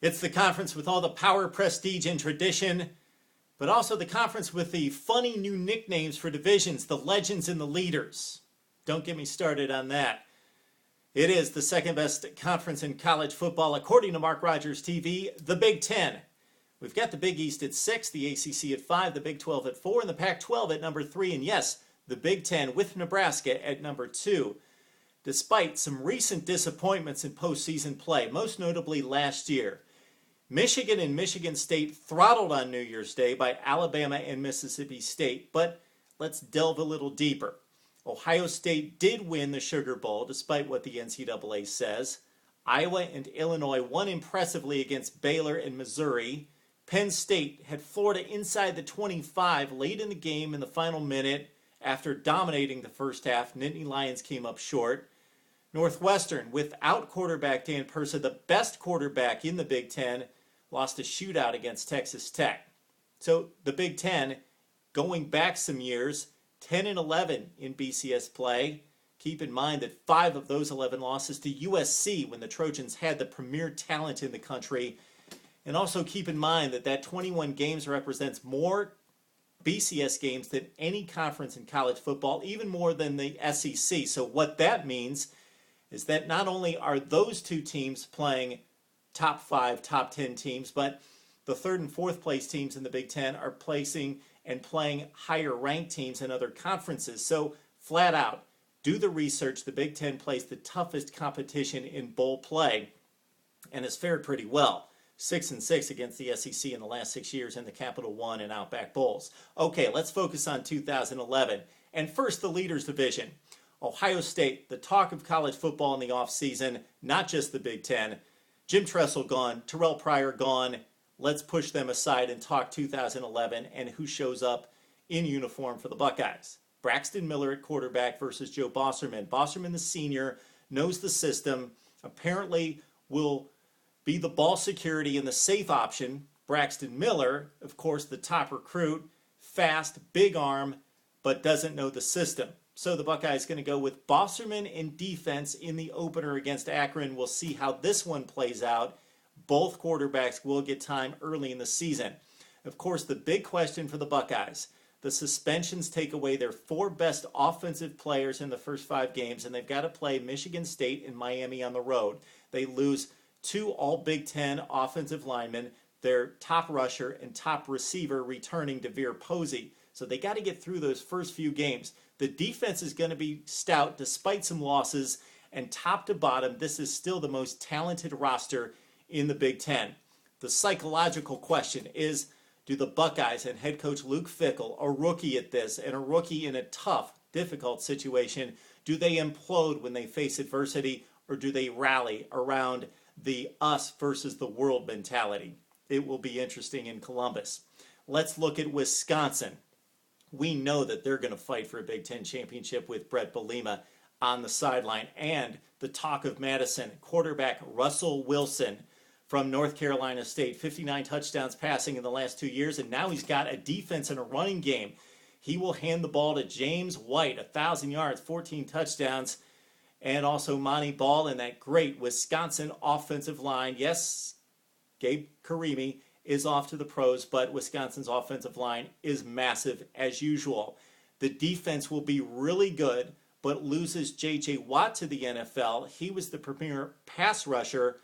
It's the conference with all the power, prestige, and tradition, but also the conference with the funny new nicknames for divisions, the legends and the leaders. Don't get me started on that. It is the second best conference in college football, according to MarkRogersTV, the Big Ten. We've got the Big East at 6, the ACC at 5, the Big 12 at 4, and the Pac-12 at number 3. And yes, the Big Ten with Nebraska at number 2. Despite some recent disappointments in postseason play, most notably last year, Michigan and Michigan State throttled on New Year's Day by Alabama and Mississippi State. But let's delve a little deeper. Ohio State did win the Sugar Bowl, despite what the NCAA says. Iowa and Illinois won impressively against Baylor and Missouri. Penn State had Florida inside the 25 late in the game in the final minute. After dominating the first half, Nittany Lions came up short. Northwestern, without quarterback Dan Persa, the best quarterback in the Big Ten, lost a shootout against Texas Tech. So the Big Ten, going back some years, 10-11 in BCS play. Keep in mind that 5 of those 11 losses to USC when the Trojans had the premier talent in the country. And also keep in mind that that 21 games represents more BCS games than any conference in college football, even more than the SEC. So what that means is that not only are those two teams playing top 5, top 10 teams, but the 3rd and 4th place teams in the Big Ten are placing and playing higher ranked teams in other conferences. So flat out, do the research. The Big Ten plays the toughest competition in bowl play and has fared pretty well. 6-6 against the SEC in the last 6 years in the Capital One and Outback Bowls. Okay, let's focus on 2011. And first, the Leaders Division. Ohio State, the talk of college football in the offseason, not just the Big Ten. Jim Tressel gone, Terrell Pryor gone. Let's push them aside and talk 2011 and who shows up in uniform for the Buckeyes. Braxton Miller at quarterback versus Joe Bosserman. Bosserman, the senior, knows the system, apparently will be the ball security and the safe option. Braxton Miller, of course, the top recruit, fast, big arm, but doesn't know the system. So the Buckeyes going to go with Bosserman in defense in the opener against Akron. We'll see how this one plays out. Both quarterbacks will get time early in the season. Of course, the big question for the Buckeyes, the suspensions take away their 4 best offensive players in the first 5 games, and they've got to play Michigan State and Miami on the road. They lose 2 all Big Ten offensive linemen, their top rusher and top receiver returning DeVere Posey. So they got to get through those first few games. The defense is going to be stout despite some losses, and top to bottom, this is still the most talented roster in the Big Ten. The psychological question is, do the Buckeyes and head coach Luke Fickell, a rookie at this and a rookie in a tough, difficult situation, do they implode when they face adversity, or do they rally around the us versus the world mentality? It will be interesting in Columbus. Let's look at Wisconsin. We know that they're going to fight for a Big Ten championship with Brett Bielema on the sideline. And the talk of Madison, quarterback Russell Wilson from North Carolina State, 59 touchdowns passing in the last 2 years, and now he's got a defense and a running game. He will hand the ball to James White, 1,000 yards, 14 touchdowns, and also Monty Ball and that great Wisconsin offensive line. Yes, Gabe Karimi is off to the pros, but Wisconsin's offensive line is massive as usual. The defense will be really good, but loses J.J. Watt to the NFL. He was the premier pass rusher.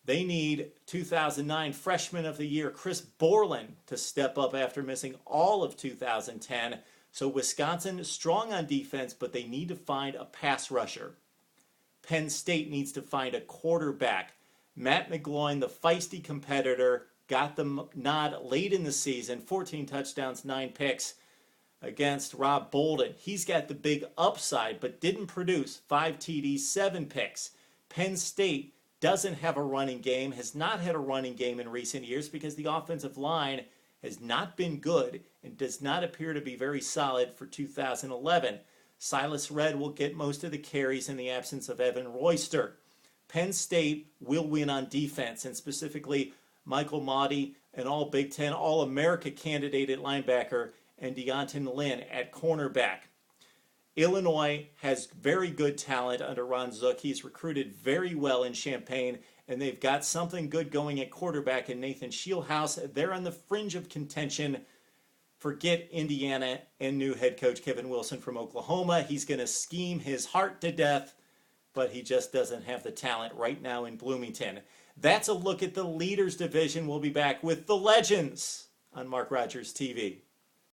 They need 2009 Freshman of the Year Chris Borland to step up after missing all of 2010. So Wisconsin is strong on defense, but they need to find a pass rusher. Penn State needs to find a quarterback. Matt McGloin, the feisty competitor, got the nod late in the season, 14 touchdowns, 9 picks against Rob Bolden. He's got the big upside, but didn't produce 5 TDs, 7 picks. Penn State doesn't have a running game, has not had a running game in recent years because the offensive line has not been good and does not appear to be very solid for 2011. Silas Redd will get most of the carries in the absence of Evan Royster. Penn State will win on defense, and specifically Michael Maudie, an all-Big Ten, All-America candidate at linebacker, and Deontin Lynn at cornerback. Illinois has very good talent under Ron Zook. He's recruited very well in Champaign and they've got something good going at quarterback in Nathan Shieldhouse. They're on the fringe of contention. Forget Indiana and new head coach Kevin Wilson from Oklahoma. He's going to scheme his heart to death, but he just doesn't have the talent right now in Bloomington. That's a look at the Leaders Division. We'll be back with the Legends on Mark Rogers TV.